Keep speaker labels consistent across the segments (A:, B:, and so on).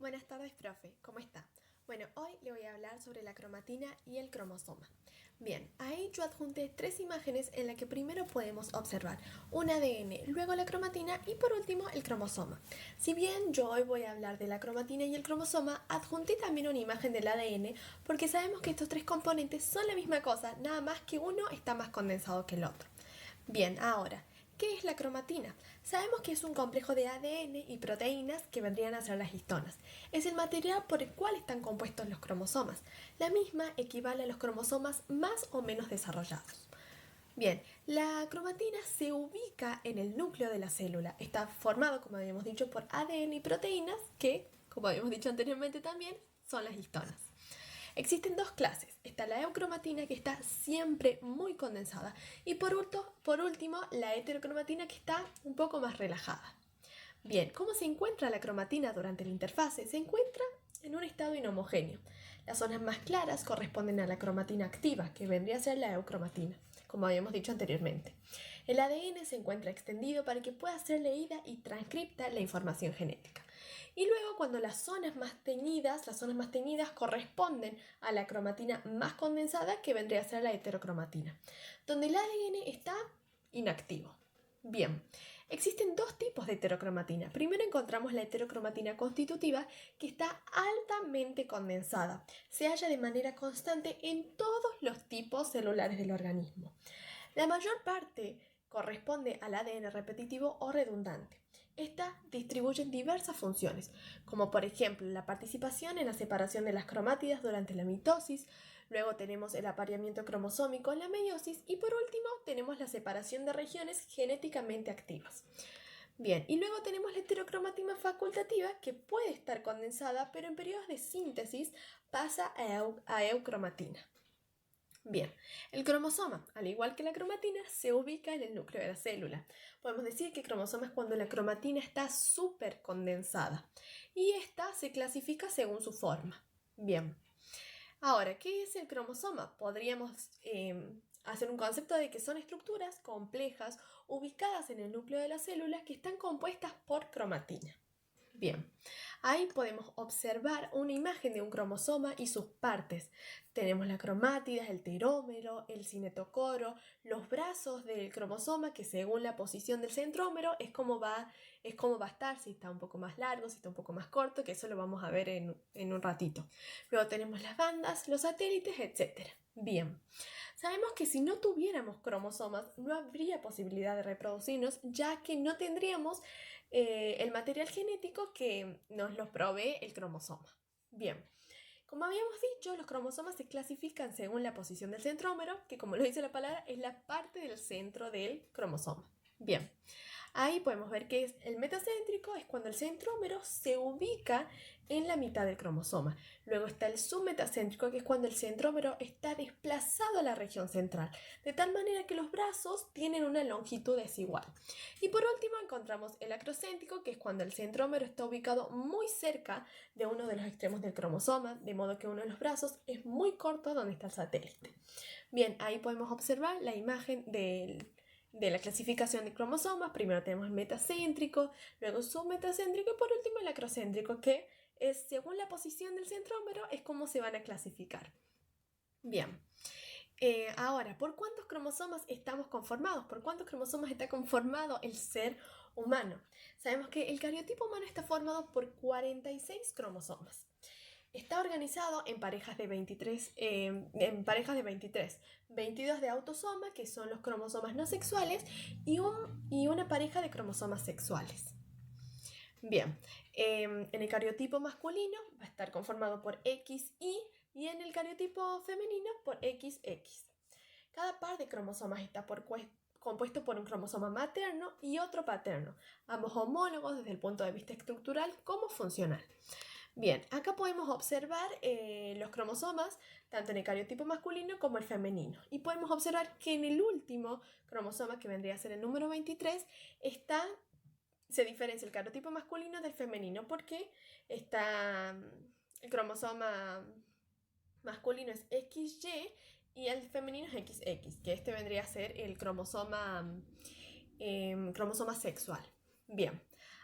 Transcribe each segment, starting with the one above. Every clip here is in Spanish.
A: Buenas tardes, profe. ¿Cómo está? Bueno, hoy le voy a hablar sobre la cromatina y el cromosoma. Bien, ahí yo adjunté tres imágenes en las que primero podemos observar un ADN, luego la cromatina y por último el cromosoma. Si bien yo hoy voy a hablar de la cromatina y el cromosoma, adjunté también una imagen del ADN porque sabemos que estos tres componentes son la misma cosa, nada más que uno está más condensado que el otro. Bien, ahora, ¿qué es la cromatina? Sabemos que es un complejo de ADN y proteínas que vendrían a ser las histonas. Es el material por el cual están compuestos los cromosomas. La misma equivale a los cromosomas más o menos desarrollados. Bien, la cromatina se ubica en el núcleo de la célula. Está formado, como habíamos dicho, por ADN y proteínas que, como habíamos dicho anteriormente también, son las histonas. Existen dos clases. Está la eucromatina, que está siempre muy condensada, y por último la heterocromatina, que está un poco más relajada. Bien, ¿cómo se encuentra la cromatina durante la interfase? Se encuentra en un estado inhomogéneo. Las zonas más claras corresponden a la cromatina activa, que vendría a ser la eucromatina, como habíamos dicho anteriormente. El ADN se encuentra extendido para que pueda ser leída y transcripta la información genética. Y luego, cuando las zonas más teñidas corresponden a la cromatina más condensada, que vendría a ser la heterocromatina, donde el ADN está inactivo. Bien, existen dos tipos de heterocromatina. Primero encontramos la heterocromatina constitutiva, que está altamente condensada. Se halla de manera constante en todos los tipos celulares del organismo. La mayor parte corresponde al ADN repetitivo o redundante. Esta distribuye en diversas funciones, como por ejemplo la participación en la separación de las cromátidas durante la mitosis, luego tenemos el apareamiento cromosómico en la meiosis y por último tenemos la separación de regiones genéticamente activas. Bien, y luego tenemos la heterocromatina facultativa, que puede estar condensada, pero en periodos de síntesis pasa a eucromatina. Bien, el cromosoma, al igual que la cromatina, se ubica en el núcleo de la célula. Podemos decir que el cromosoma es cuando la cromatina está súper condensada y esta se clasifica según su forma. Bien, ahora, ¿qué es el cromosoma? Podríamos hacer un concepto de que son estructuras complejas ubicadas en el núcleo de la célula que están compuestas por cromatina. Bien, ahí podemos observar una imagen de un cromosoma y sus partes. Tenemos la cromátida, el terómero, el cinetocoro, los brazos del cromosoma, que según la posición del centrómero es como va a estar, si está un poco más largo, si está un poco más corto, que eso lo vamos a ver en un ratito. Luego tenemos las bandas, los satélites, etc. Bien, sabemos que si no tuviéramos cromosomas no habría posibilidad de reproducirnos, ya que no tendríamos el material genético que nos los provee el cromosoma. Bien, como habíamos dicho, los cromosomas se clasifican según la posición del centrómero, que como lo dice la palabra, es la parte del centro del cromosoma. Bien, ahí podemos ver que es el metacéntrico, es cuando el centrómero se ubica en la mitad del cromosoma. Luego está el submetacéntrico, que es cuando el centrómero está desplazado a la región central, de tal manera que los brazos tienen una longitud desigual. Y por último encontramos el acrocéntrico, que es cuando el centrómero está ubicado muy cerca de uno de los extremos del cromosoma, de modo que uno de los brazos es muy corto donde está el satélite. Bien, ahí podemos observar la imagen de la clasificación de cromosomas. Primero tenemos el metacéntrico, luego submetacéntrico y por último el acrocéntrico, que es según la posición del centrómero es como se van a clasificar. Bien, ahora, ¿por cuántos cromosomas estamos conformados? ¿Por cuántos cromosomas está conformado el ser humano? Sabemos que el cariotipo humano está formado por 46 cromosomas. Está organizado en parejas de 23, 22 de autosoma, que son los cromosomas no sexuales, y una pareja de cromosomas sexuales. Bien, en el cariotipo masculino va a estar conformado por XY y en el cariotipo femenino por XX. Cada par de cromosomas está compuesto por un cromosoma materno y otro paterno, ambos homólogos desde el punto de vista estructural como funcional. Bien, acá podemos observar los cromosomas tanto en el cariotipo masculino como el femenino. Y podemos observar que en el último cromosoma, que vendría a ser el número 23, se diferencia el cariotipo masculino del femenino porque el cromosoma masculino es XY y el femenino es XX, que este vendría a ser el cromosoma sexual. Bien,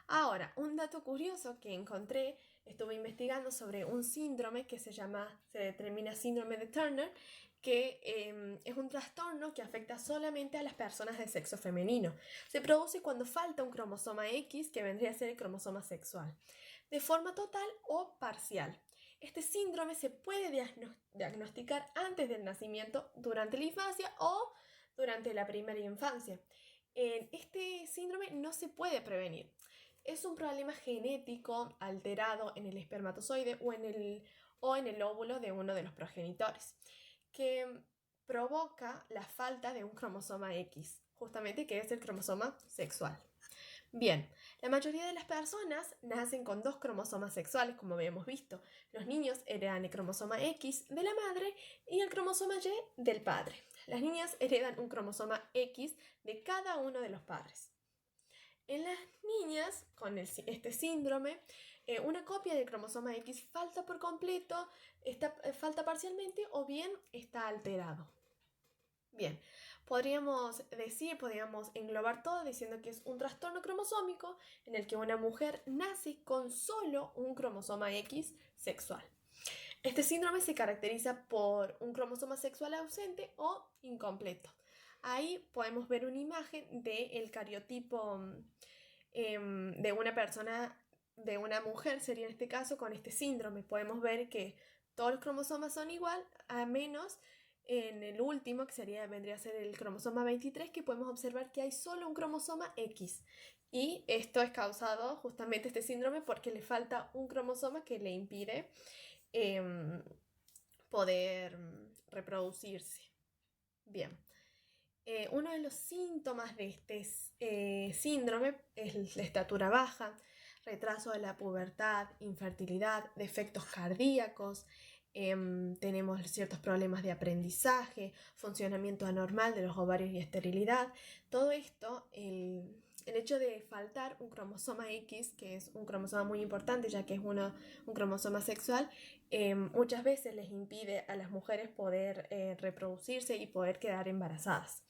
A: ahora, un dato curioso que encontré estuve investigando sobre un síndrome que se determina síndrome de Turner, que es un trastorno que afecta solamente a las personas de sexo femenino. Se produce cuando falta un cromosoma X, que vendría a ser el cromosoma sexual, de forma total o parcial. Este síndrome se puede diagnosticar antes del nacimiento, durante la infancia o durante la primera infancia. Este síndrome no se puede prevenir. Es un problema genético alterado en el espermatozoide o en el óvulo de uno de los progenitores, que provoca la falta de un cromosoma X, justamente que es el cromosoma sexual. Bien, la mayoría de las personas nacen con 2 cromosomas sexuales, como habíamos visto. Los niños heredan el cromosoma X de la madre y el cromosoma Y del padre. Las niñas heredan un cromosoma X de cada uno de los padres. En las niñas con este síndrome, una copia del cromosoma X falta por completo, falta parcialmente o bien está alterado. Bien, podríamos englobar todo diciendo que es un trastorno cromosómico en el que una mujer nace con solo un cromosoma X sexual. Este síndrome se caracteriza por un cromosoma sexual ausente o incompleto. Ahí podemos ver una imagen del cariotipo de una persona, de una mujer, sería en este caso, con este síndrome. Podemos ver que todos los cromosomas son igual, a menos en el último, que vendría a ser el cromosoma 23, que podemos observar que hay solo un cromosoma X. Y esto es causado justamente este síndrome porque le falta un cromosoma que le impide poder reproducirse. Bien. Uno de los síntomas de este síndrome es la estatura baja, retraso de la pubertad, infertilidad, defectos cardíacos, tenemos ciertos problemas de aprendizaje, funcionamiento anormal de los ovarios y esterilidad. Todo esto, el hecho de faltar un cromosoma X, que es un cromosoma muy importante ya que es un cromosoma sexual, muchas veces les impide a las mujeres poder reproducirse y poder quedar embarazadas.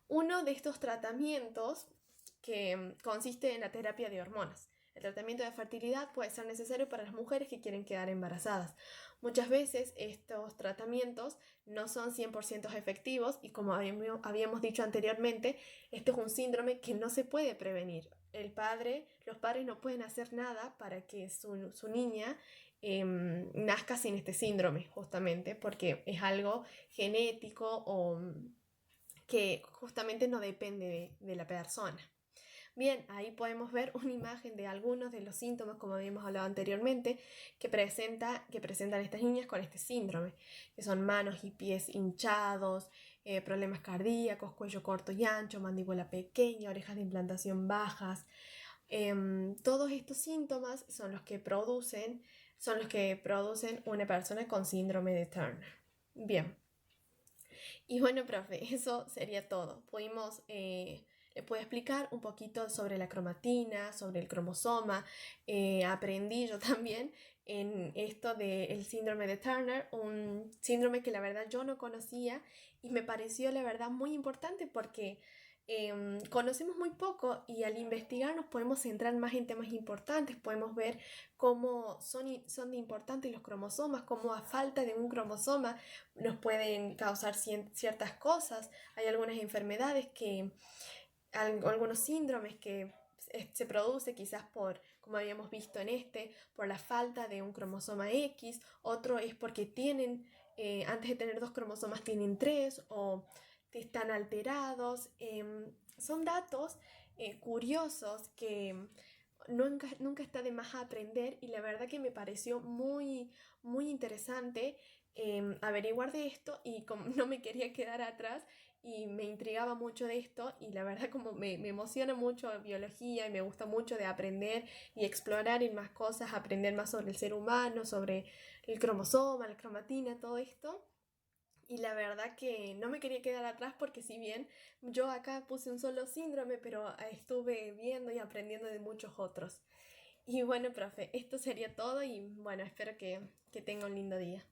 A: Uno de estos tratamientos que consiste en la terapia de hormonas. El tratamiento de fertilidad puede ser necesario para las mujeres que quieren quedar embarazadas. Muchas veces estos tratamientos no son 100% efectivos y, como habíamos dicho anteriormente, este es un síndrome que no se puede prevenir. Los padres no pueden hacer nada para que su niña nazca sin este síndrome, justamente porque es algo genético o que justamente no depende de la persona. Bien, ahí podemos ver una imagen de algunos de los síntomas, como habíamos hablado anteriormente, que presentan estas niñas con este síndrome, que son manos y pies hinchados, problemas cardíacos, cuello corto y ancho, mandíbula pequeña, orejas de implantación bajas. Todos estos síntomas son los que producen una persona con síndrome de Turner. Bien. Y bueno, profe, eso sería todo. Le pude explicar un poquito sobre la cromatina, sobre el cromosoma. Aprendí yo también en esto del síndrome de Turner, un síndrome que la verdad yo no conocía y me pareció la verdad muy importante porque conocemos muy poco y al investigar nos podemos centrar más en temas importantes, podemos ver cómo son de importantes los cromosomas, cómo a falta de un cromosoma nos pueden causar ciertas cosas. Hay algunas enfermedades algunos síndromes que se produce quizás como habíamos visto por la falta de un cromosoma X, otro es porque antes de tener 2 cromosomas tienen 3 o están alterados. Son datos curiosos que nunca está de más aprender y la verdad que me pareció muy, muy interesante averiguar de esto y como no me quería quedar atrás y me intrigaba mucho de esto y la verdad como me emociona mucho biología y me gusta mucho de aprender y explorar en más cosas, aprender más sobre el ser humano, sobre el cromosoma, la cromatina, todo esto. Y la verdad que no me quería quedar atrás porque si bien yo acá puse un solo síndrome, pero estuve viendo y aprendiendo de muchos otros. Y bueno, profe, esto sería todo y bueno, espero que tenga un lindo día.